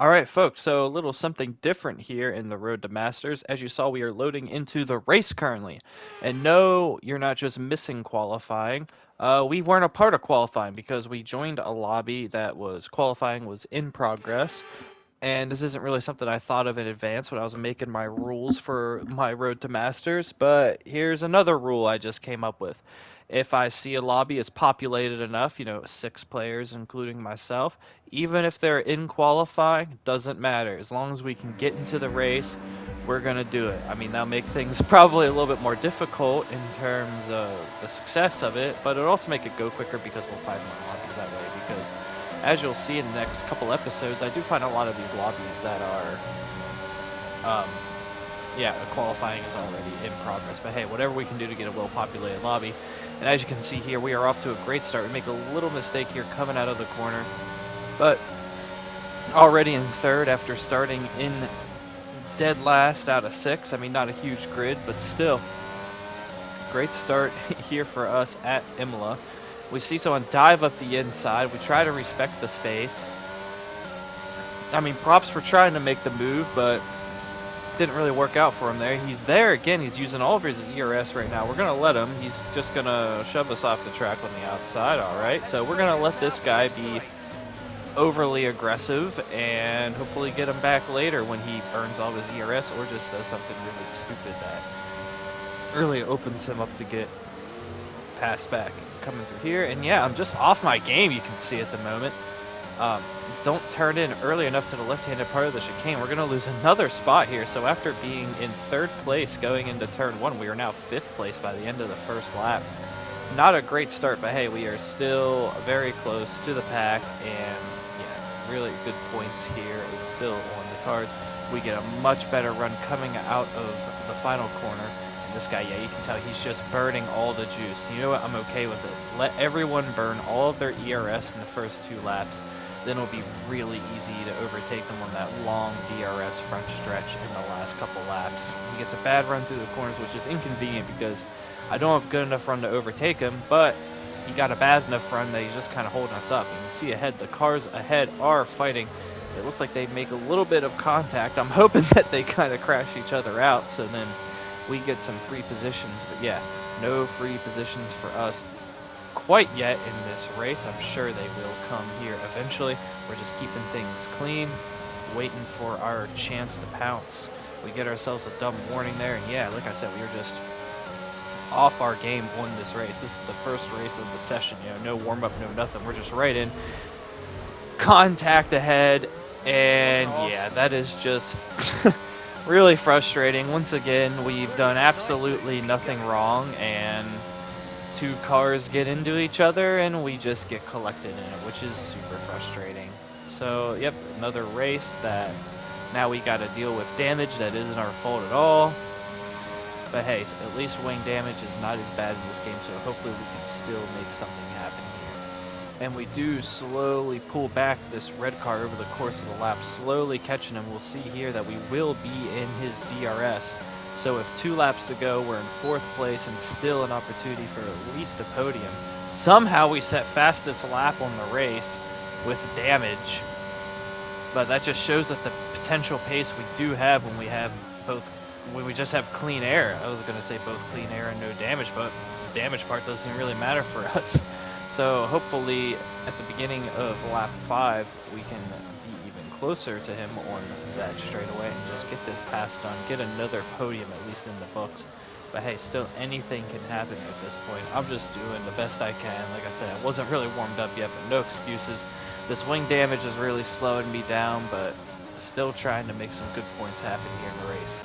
All right, folks, so a little something different here in the Road to Masters. As you saw, we are loading into the race currently. And no, you're not just missing qualifying. We weren't a part of qualifying because we joined a lobby that was qualifying was in progress. And this isn't really something I thought of in advance when I was making my rules for my Road to Masters, but here's another rule I just came up with. If I see a lobby is populated enough, 6 players including myself, even if they're in qualifying, doesn't matter. As long as we can get into the race, we're going to do it. I mean, that'll make things probably a little bit more difficult in terms of the success of it, but it'll also make it go quicker because we'll find more lobbies that way because as you'll see in the next couple episodes, I do find a lot of these lobbies that are, yeah, qualifying is already in progress. But hey, whatever we can do to get a well-populated lobby. And as you can see here, we are off to a great start. We make a little mistake here coming out of the corner, but already in third after starting in dead last out of 6. I mean, not a huge grid, but still, great start here for us at Imola. We see someone dive up the inside. We try to respect the space. I mean, props for trying to make the move, but didn't really work out for him there. He's there again. He's using all of his ERS right now. We're going to let him. He's just going to shove us off the track on the outside. All right. So we're going to let this guy be overly aggressive and hopefully get him back later when he burns all of his ERS or just does something really stupid that really opens him up to get passed back. Coming through here, and yeah, I'm just off my game, you can see at the moment. Don't turn in early enough to the left-handed part of the chicane. We're going to lose another spot here, so after being in 3rd place going into turn 1, we are now 5th place by the end of the first lap. Not a great start, but hey, we are still very close to the pack, and yeah, really good points here is still on the cards. We get a much better run coming out of the final corner. This guy, yeah, you can tell he's just burning all the juice. You know what? I'm okay with this. Let everyone burn all of their ERS in the first 2 laps. Then it'll be really easy to overtake them on that long DRS front stretch in the last couple laps. He gets a bad run through the corners, which is inconvenient because I don't have good enough run to overtake him, but he got a bad enough run that he's just kind of holding us up. You can see ahead, the cars ahead are fighting. It looked like they make a little bit of contact. I'm hoping that they kind of crash each other out, so then we get some free positions. But yeah, no free positions for us quite yet in this race. I'm sure they will come here eventually. We're just keeping things clean, waiting for our chance to pounce. We get ourselves a dumb warning there, and yeah, like I said, we were just off our game on this race. This is the first race of the session, no warm-up, no nothing. We're just right in, contact ahead, and yeah, that is just really frustrating. Once again, we've done absolutely nothing wrong, and 2 cars get into each other, and we just get collected in it, which is super frustrating. So, yep, another race that now we got to deal with damage that isn't our fault at all. But hey, at least wing damage is not as bad in this game, so hopefully we can still make something happen here. And we do slowly pull back this red car over the course of the lap, slowly catching him. We'll see here that we will be in his DRS. So with 2 laps to go, we're in 4th place and still an opportunity for at least a podium. Somehow we set fastest lap on the race with damage, but that just shows that the potential pace we do have when we have when we just have clean air. I was going to say both clean air and no damage, but the damage part doesn't really matter for us. So hopefully at the beginning of lap 5, we can be even closer to him on that straightaway and just get this pass done, get another podium at least in the books. But hey, still anything can happen at this point. I'm just doing the best I can. Like I said, I wasn't really warmed up yet, but no excuses. This wing damage is really slowing me down, but still trying to make some good points happen here in the race.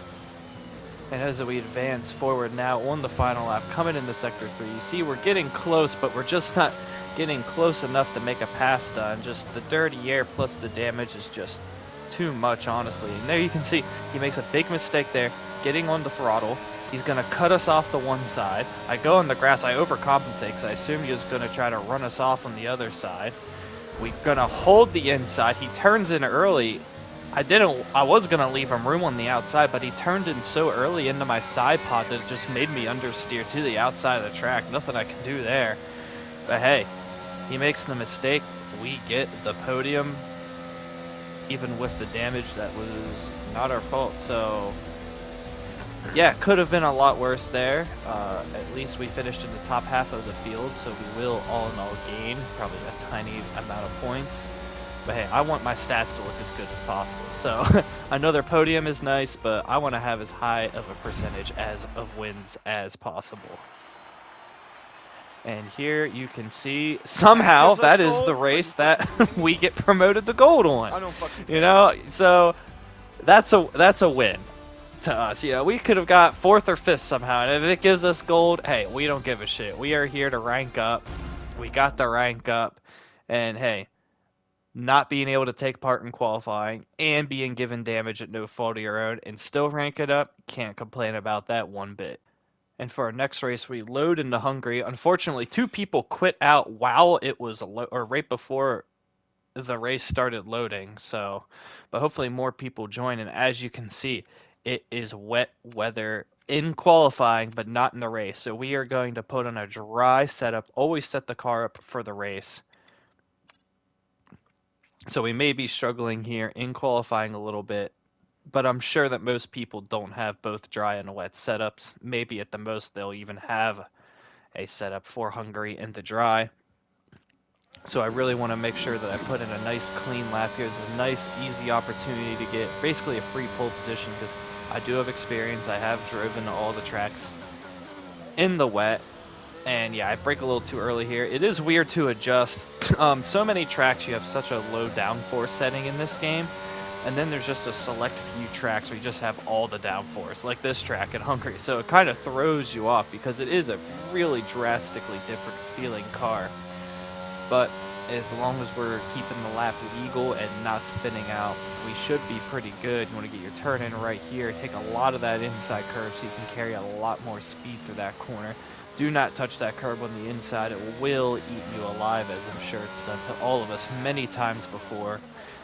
And as we advance forward now on the final lap, coming into Sector 3, you see we're getting close, but we're just not getting close enough to make a pass done. Just the dirty air plus the damage is just too much, honestly. And there you can see he makes a big mistake there, getting on the throttle. He's going to cut us off the one side. I go on the grass, I overcompensate because I assume he was going to try to run us off on the other side. We're going to hold the inside. He turns in early. I was going to leave him room on the outside, but he turned in so early into my side pod that it just made me understeer to the outside of the track. Nothing I can do there. But hey, he makes the mistake. We get the podium. even with the damage that was not our fault. So yeah, could have been a lot worse there. At least we finished in the top half of the field, so we will all in all gain probably a tiny amount of points. But hey, I want my stats to look as good as possible. So another podium is nice, but I want to have as high of a percentage of wins as possible. And here you can see somehow that is the race that we get promoted to gold on. You know, so that's a win to us. You know, we could have got 4th or 5th somehow, and if it gives us gold, hey, we don't give a shit. We are here to rank up. We got the rank up, and hey, not being able to take part in qualifying and being given damage at no fault of your own and still rank it up, can't complain about that one bit. And for our next race, we load into Hungary. Unfortunately, 2 people quit out while it was or right before the race started loading. So, but hopefully more people join. And as you can see, it is wet weather in qualifying, but not in the race. So we are going to put on a dry setup. Always set the car up for the race. So we may be struggling here in qualifying a little bit, but I'm sure that most people don't have both dry and wet setups. Maybe at the most they'll even have a setup for Hungary in the dry. So I really want to make sure that I put in a nice clean lap here. This is a nice easy opportunity to get basically a free pole position because I do have experience. I have driven all the tracks in the wet. And yeah, I brake a little too early here. It is weird to adjust. So many tracks you have such a low downforce setting in this game. And then there's just a select few tracks where you just have all the downforce, like this track in Hungary. So it kind of throws you off because it is a really drastically different feeling car. But as long as we're keeping the lap legal and not spinning out, we should be pretty good. You want to get your turn in right here. Take a lot of that inside curve so you can carry a lot more speed through that corner. Do not touch that curb on the inside. It will eat you alive, as I'm sure it's done to all of us many times before.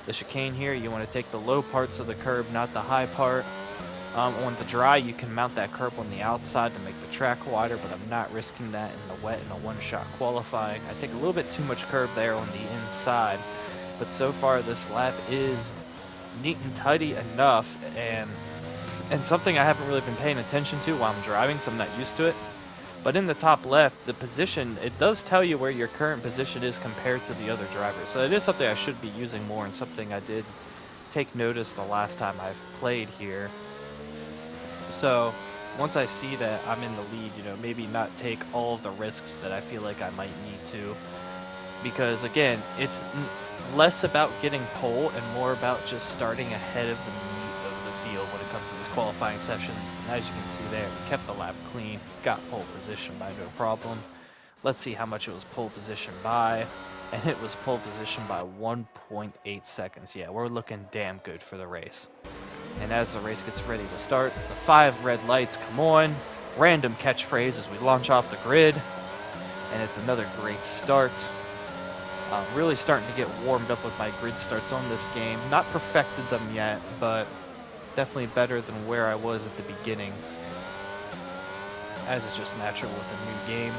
The chicane here, you want to take the low parts of the curb, not the high part. On the dry, you can mount that curb on the outside to make the track wider, but I'm not risking that in the wet in a one-shot qualifying. I take a little bit too much curb there on the inside, but so far this lap is neat and tidy enough, and something I haven't really been paying attention to while I'm driving, so I'm not used to it. But in the top left, the position, it does tell you where your current position is compared to the other drivers. So it is something I should be using more and something I did take notice the last time I've played here. So once I see that I'm in the lead, you know, maybe not take all of the risks that I feel like I might need to. Because again, it's less about getting pole and more about just starting ahead of the meat of the field when it comes to these qualifying sessions. And as you can see there, we kept the lap clean, got pole position by no problem. Let's see how much it was pole position by. And it was pole position by 1.8 seconds. Yeah, we're looking damn good for the race. And as the race gets ready to start, the 5 red lights come on. Random catchphrase as we launch off the grid. And it's another great start. Really starting to get warmed up with my grid starts on this game. Not perfected them yet, but definitely better than where I was at the beginning, as is just natural with a new game.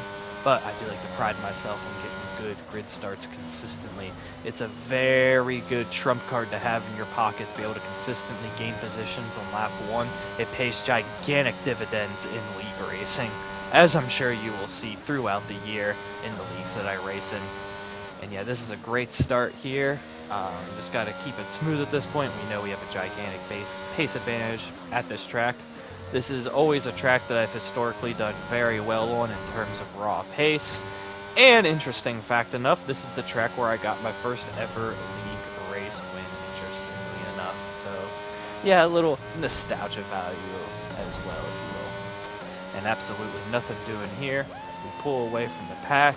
But I do like to pride myself on getting good grid starts consistently. It's a very good trump card to have in your pocket to be able to consistently gain positions on lap 1. It pays gigantic dividends in league racing, as I'm sure you will see throughout the year in the leagues that I race in. And yeah, this is a great start here. Just got to keep it smooth at this point. We know we have a gigantic pace advantage at this track. This is always a track that I've historically done very well on in terms of raw pace. And interesting fact enough, this is the track where I got my first ever league race win, interestingly enough. So yeah, a little nostalgia value as well, if you will. And absolutely nothing doing here. We pull away from the pack.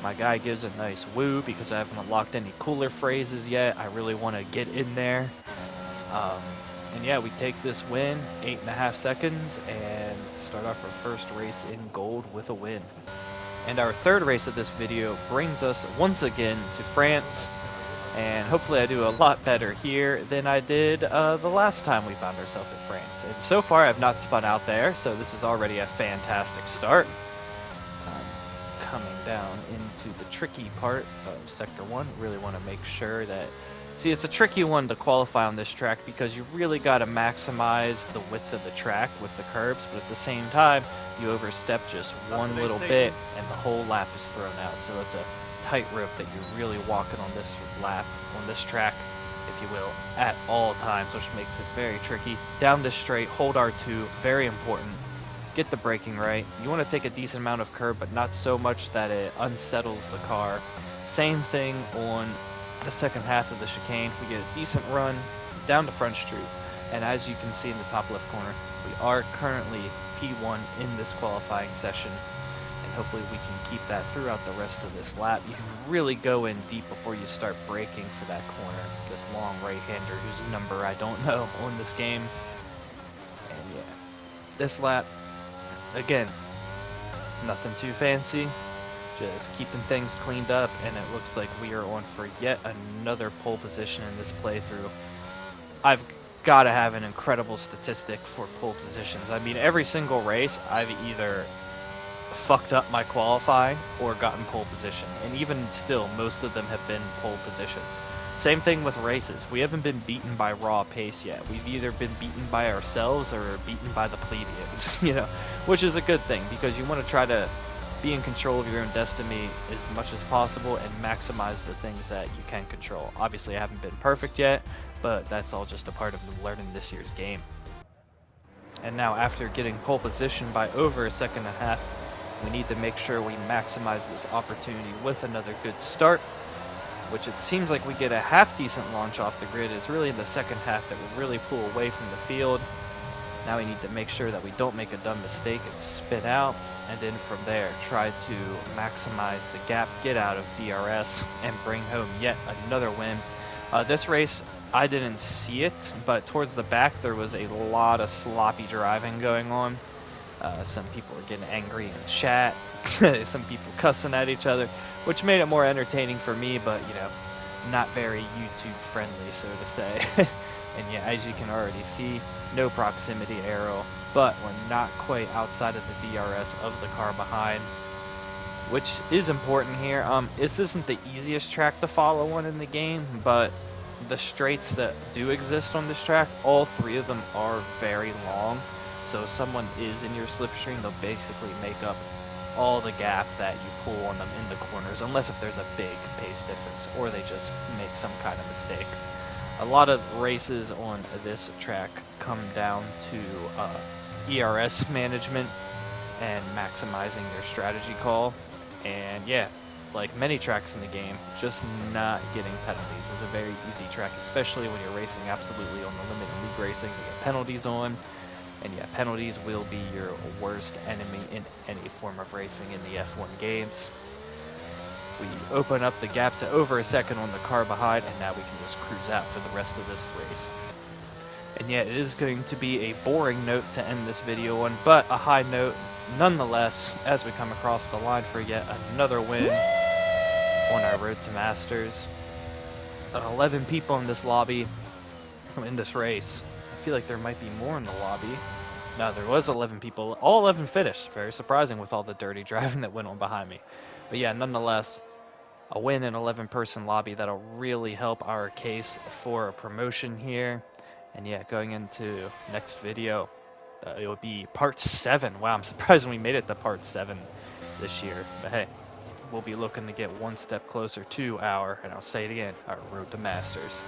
My guy gives a nice woo because I haven't unlocked any cooler phrases yet. I really want to get in there. And yeah, we take this win, 8.5 seconds, and start off our first race in gold with a win. And our third race of this video brings us once again to France. And hopefully I do a lot better here than I did the last time we found ourselves in France. And so far I've not spun out there, so this is already a fantastic start. Coming down into the tricky part of Sector 1. Really want to make sure that See, it's a tricky one to qualify on this track because you really got to maximize the width of the track with the curbs, but at the same time, you overstep just one little bit and the whole lap is thrown out. So it's a tightrope that you're really walking on this lap, on this track, if you will, at all times, which makes it very tricky. Down this straight, hold R2, very important. Get the braking right. You want to take a decent amount of curb, but not so much that it unsettles the car. Same thing on the second half of the chicane. We get a decent run down to Front Street, and as you can see in the top left corner, we are currently P1 in this qualifying session, and hopefully we can keep that throughout the rest of this lap. You can really go in deep before you start braking for that corner, this long right-hander whose number I don't know on this game. And yeah, this lap, again, nothing too fancy. Just keeping things cleaned up, and it looks like we are on for yet another pole position in this playthrough. I've got to have an incredible statistic for pole positions. I mean, every single race, I've either fucked up my qualifying or gotten pole position, and even still, most of them have been pole positions. Same thing with races. We haven't been beaten by raw pace yet. We've either been beaten by ourselves or beaten by the plebeians, you know, which is a good thing because you want to try to be in control of your own destiny as much as possible and maximize the things that you can control. Obviously, I haven't been perfect yet, but that's all just a part of learning this year's game. And now, after getting pole position by over a second and a half, we need to make sure we maximize this opportunity with another good start, which it seems like we get a half-decent launch off the grid. It's really in the second half that we really pull away from the field. Now we need to make sure that we don't make a dumb mistake and spin out, and then from there try to maximize the gap, get out of DRS, and bring home yet another win. This race, I didn't see it, but towards the back there was a lot of sloppy driving going on. Some people were getting angry in chat, some people cussing at each other, which made it more entertaining for me, but you know, not very YouTube friendly, so to say. And yeah, as you can already see, no proximity arrow, but we're not quite outside of the DRS of the car behind, which is important here. This isn't the easiest track to follow on in the game, but the straights that do exist on this track, all three of them are very long. So if someone is in your slipstream, they'll basically make up all the gap that you pull on them in the corners, unless if there's a big pace difference, or they just make some kind of mistake. A lot of races on this track come down to ERS management and maximizing your strategy call. And yeah, like many tracks in the game, just not getting penalties is a very easy track, especially when you're racing absolutely on the limit in league racing to get penalties on. And yeah, penalties will be your worst enemy in any form of racing in the F1 games. We open up the gap to over a second on the car behind, and now we can just cruise out for the rest of this race. And yeah, it is going to be a boring note to end this video on, but a high note nonetheless as we come across the line for yet another win on our road to Masters. 11 people in this lobby, in this race. I feel like there might be more in the lobby. No, there was 11 people. All 11 finished. Very surprising with all the dirty driving that went on behind me. But yeah, nonetheless, a win in 11-person lobby that'll really help our case for a promotion here. And yeah, going into next video, it will be part 7. Wow, I'm surprised we made it to part 7 this year. But hey, we'll be looking to get one step closer to our, and I'll say it again, our road to Masters.